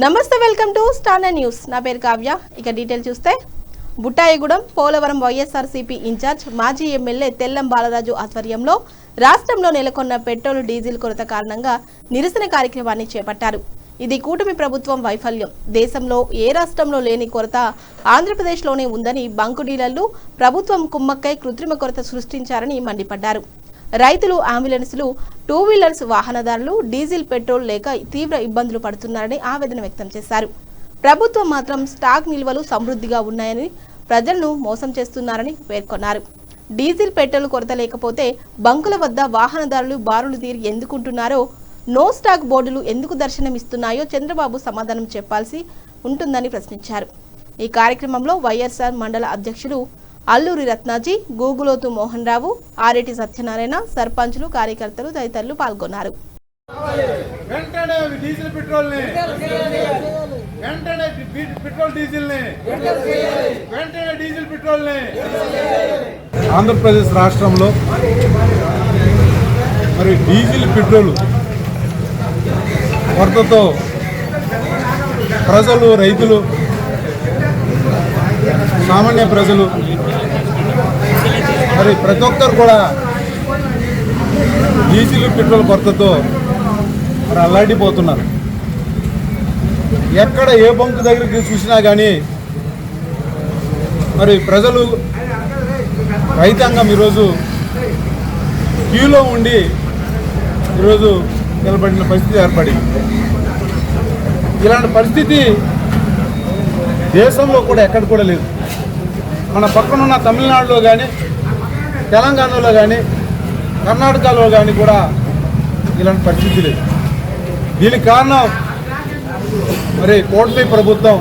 నమస్తే, welcome to star news. నా పేరు కావ్య. ఇక డీటెయిల్ చూస్తే బుట్టాయిగూడెం పోలవరం వైఎస్ఆర్సీపీ ఇన్ఛార్జ్ మాజీ ఎమ్మెల్యే తెల్లం బాలరాజు ఆధ్వర్యంలో రాష్ట్రంలో నెలకొన్న పెట్రోల్ డీజిల్ కొరత కారణంగా నిరసన కార్యక్రమాన్ని చేపట్టారు. ఇది కూటమి ప్రభుత్వం వైఫల్యం. దేశంలో ఏ రాష్ట్రంలో లేని కొరత ఆంధ్రప్రదేశ్లోనే ఉందని బంకు డీలర్లు ప్రభుత్వం కుమ్మక్కై కృత్రిమ కొరత సృష్టించారని మండిపడ్డారు. రైతులు, అంబులెన్సులు, టూ వీలర్స్ వాహనదారులు డీజిల్, పెట్రోల్ లేక తీవ్ర ఇబ్బందులు పడుతున్నారని ఆవేదన వ్యక్తం చేశారు. ప్రభుత్వం మాత్రం స్టాక్ నిల్వలు సమృద్ధిగా ఉన్నాయని ప్రజలను మోసం చేస్తున్నారని పేర్కొన్నారు. డీజిల్, పెట్రోల్ కొరత లేకపోతే బంకుల వద్ద వాహనదారులు బారులు తీరి ఎందుకుంటున్నారో, నో స్టాక్ బోర్డులు ఎందుకు దర్శనమిస్తున్నాయో చంద్రబాబు సమాధానం చెప్పాల్సి ఉంటుందని ప్రశ్నించారు. ఈ కార్యక్రమంలో వైఎస్ఆర్ మండల అధ్యక్షులు అల్లూరి రత్నాజీ, గూగులోతు మోహన్ రావు, ఆరేటి సత్యనారాయణ, సర్పంచులు, కార్యకర్తలు తదితరులు పాల్గొన్నారు. ఆంధ్రప్రదేశ్ రాష్ట్రంలో మరి డీజిల్, పెట్రోల్ కొరతతో ప్రజలు, రైతులు, సామాన్య ప్రజలు మరి ప్రతి ఒక్కరు కూడా డీజిల్, పెట్రోల్ కొరతతో మరి అల్లాడిపోతున్నారు. ఎక్కడ ఏ బంకు దగ్గరికి చూసినా కానీ మరి ప్రజలు, రైతాంగం ఈరోజు క్యూలో ఉండి ఈరోజు నిలబడిన పరిస్థితి ఏర్పడింది. ఇలాంటి పరిస్థితి దేశంలో కూడా ఎక్కడ కూడా లేదు. మన పక్కనున్న తమిళనాడులో కానీ, తెలంగాణలో కానీ, కర్ణాటకలో కానీ కూడా ఇలాంటి పరిస్థితి లేదు. దీనికి కారణం మరి కూటమి ప్రభుత్వం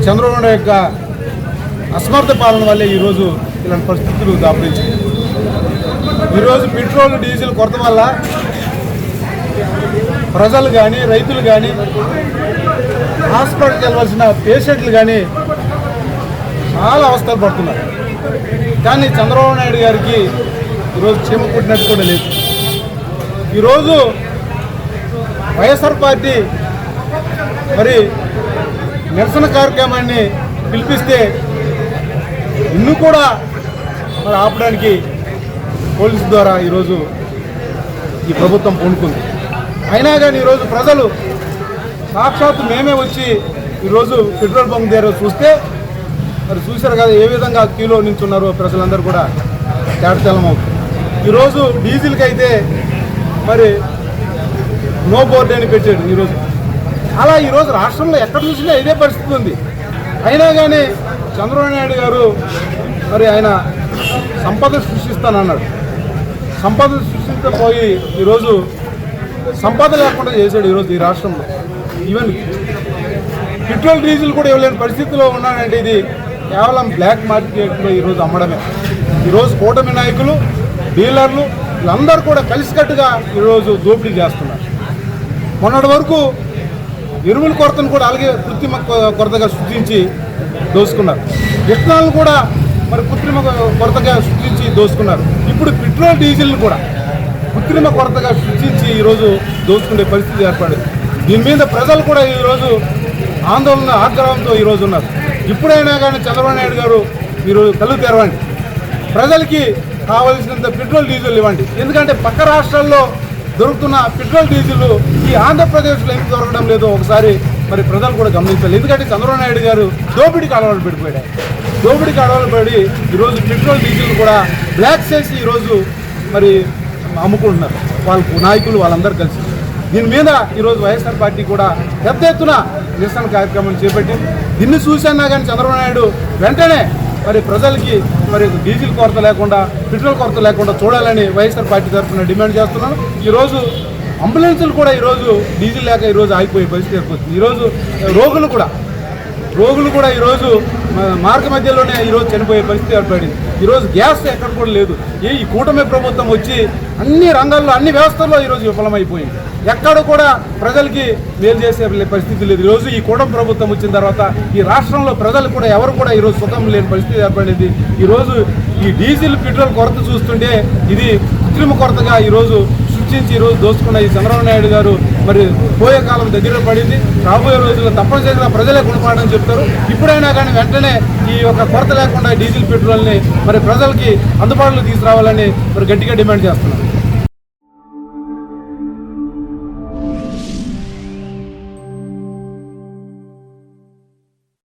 చంద్రబాబు నాయుడు యొక్క అసమర్థ పాలన వల్లే ఈరోజు ఇలాంటి పరిస్థితులు దాపురించాయి. ఈరోజు పెట్రోల్, డీజిల్ కొరత వల్ల ప్రజలు కానీ, రైతులు కానీ, హాస్పిటల్కి వెళ్ళవలసిన పేషెంట్లు కానీ చాలా అవస్థలు పడుతున్నారు. కానీ చంద్రబాబు నాయుడు గారికి ఈరోజు చీమ కుట్టినట్టు కూడా లేదు. ఈరోజు వైఎస్ఆర్ పార్టీ మరి నిరసన కార్యక్రమాన్ని పిలిపిస్తే ఇన్ను కూడా మరి ఆపడానికి పోలీసు ద్వారా ఈరోజు ఈ ప్రభుత్వం పూనుకుంది. అయినా కానీ ఈరోజు ప్రజలు సాక్షాత్తు మేమే వచ్చి ఈరోజు పెట్రోల్ బంక్ దగ్గర చూస్తే మరి చూశారు కదా ఏ విధంగా క్యూలో నించున్నారో ప్రజలందరూ కూడా తేటతెల్లం అవుతుంది. ఈరోజు డీజిల్కి అయితే మరి నో బోర్డు అని పెట్టాడు ఈరోజు. అలా ఈరోజు రాష్ట్రంలో ఎక్కడ చూసినా ఇదే పరిస్థితి ఉంది. అయినా కానీ చంద్రబాబు నాయుడు గారు మరి ఆయన సంపద సృష్టిస్తానన్నాడు. సంపద సృష్టించకపోయి ఈరోజు సంపద లేకుండా చేశాడు ఈరోజు ఈ రాష్ట్రంలో. ఈవెన్ పెట్రోల్, డీజిల్ కూడా ఇవ్వలేని పరిస్థితిలో ఉన్నాడంటే ఇది కేవలం బ్లాక్ మార్కెట్లో ఈరోజు అమ్మడమే. ఈరోజు కూటమి నాయకులు, డీలర్లు వీళ్ళందరూ కూడా కలిసికట్టుగా ఈరోజు దోపిడీ చేస్తున్నారు. మొన్నటి వరకు ఎరువుల కొరతను కూడా అలాగే కృత్రిమ కొరతగా సృష్టించి దోసుకున్నారు. విత్తనాలను కూడా మరి కృత్రిమ కొరతగా సృష్టించి దోసుకున్నారు. ఇప్పుడు పెట్రోల్, డీజిల్ని కూడా కృత్రిమ కొరతగా సృష్టించి ఈరోజు దోచుకునే పరిస్థితి ఏర్పడింది. దీని మీద ప్రజలు కూడా ఈరోజు ఆందోళన, ఆగ్రహంతో ఈరోజు ఉన్నారు. ఇప్పుడైనా కానీ చంద్రబాబు నాయుడు గారు మీరు కళ్ళు తెరవండి, ప్రజలకి కావలసినంత పెట్రోల్, డీజిల్ ఇవ్వండి. ఎందుకంటే పక్క రాష్ట్రాల్లో దొరుకుతున్న పెట్రోల్, డీజిల్ ఈ ఆంధ్రప్రదేశ్లో ఎందుకు దొరకడం లేదో ఒకసారి మరి ప్రజలు కూడా గమనించాలి. ఎందుకంటే చంద్రబాబు నాయుడు గారు దోపిడీకి అలవాటు పడిపోయాడు. దోపిడీకి అలవాటు పడి ఈరోజు పెట్రోల్, డీజిల్ కూడా బ్లాక్ చేసి ఈరోజు మరి అమ్ముకుంటున్నారు వాళ్ళకు నాయకులు వాళ్ళందరూ కలిసి. దీని మీద ఈరోజు వైఎస్ఆర్ పార్టీ కూడా పెద్ద ఎత్తున నిరసన కార్యక్రమం చేపట్టింది. దీన్ని చూసన్నా కానీ చంద్రబాబు నాయుడు వెంటనే మరి ప్రజలకి మరి డీజిల్ కొరత లేకుండా, పెట్రోల్ కొరత లేకుండా చూడాలని వైఎస్ఆర్ పార్టీ తరఫున డిమాండ్ చేస్తున్నాను. ఈరోజు అంబులెన్సులు కూడా ఈరోజు డీజిల్ లేక ఈరోజు ఆగిపోయే పరిస్థితి ఏర్పడుతుంది. ఈరోజు రోగులు కూడా ఈరోజు మార్గ మధ్యలోనే ఈరోజు చనిపోయే పరిస్థితి ఏర్పడింది. ఈరోజు గ్యాస్ ఎక్కడ కూడా లేదు. ఈ కూటమి ప్రభుత్వం వచ్చి అన్ని రంగాల్లో, అన్ని వ్యవస్థల్లో ఈరోజు విఫలమైపోయింది. ఎక్కడ కూడా ప్రజలకి మేలు చేసే పరిస్థితి లేదు. ఈరోజు ఈ కూటమి ప్రభుత్వం వచ్చిన తర్వాత ఈ రాష్ట్రంలో ప్రజలు కూడా ఎవరు కూడా ఈరోజు సుఖం లేని పరిస్థితి ఏర్పడింది. ఈరోజు ఈ డీజిల్, పెట్రోల్ కొరత చూస్తుంటే ఇది కృత్రిమ కొరతగా ఈరోజు సృష్టించి ఈరోజు దోచుకున్న ఈ చంద్రబాబు నాయుడు గారు మరి పోయే కాలం దగ్గర పడింది. రాబోయే రోజుల్లో తప్పనిసరిగా ప్రజలే గుణపాఠం చెప్తారు. ఇప్పుడైనా కానీ వెంటనే ఈ యొక్క కొరత లేకుండా డీజిల్ పెట్రోల్ని మరి ప్రజలకి అందుబాటులో తీసుకురావాలని మరి గట్టిగా డిమాండ్ చేస్తున్నాం.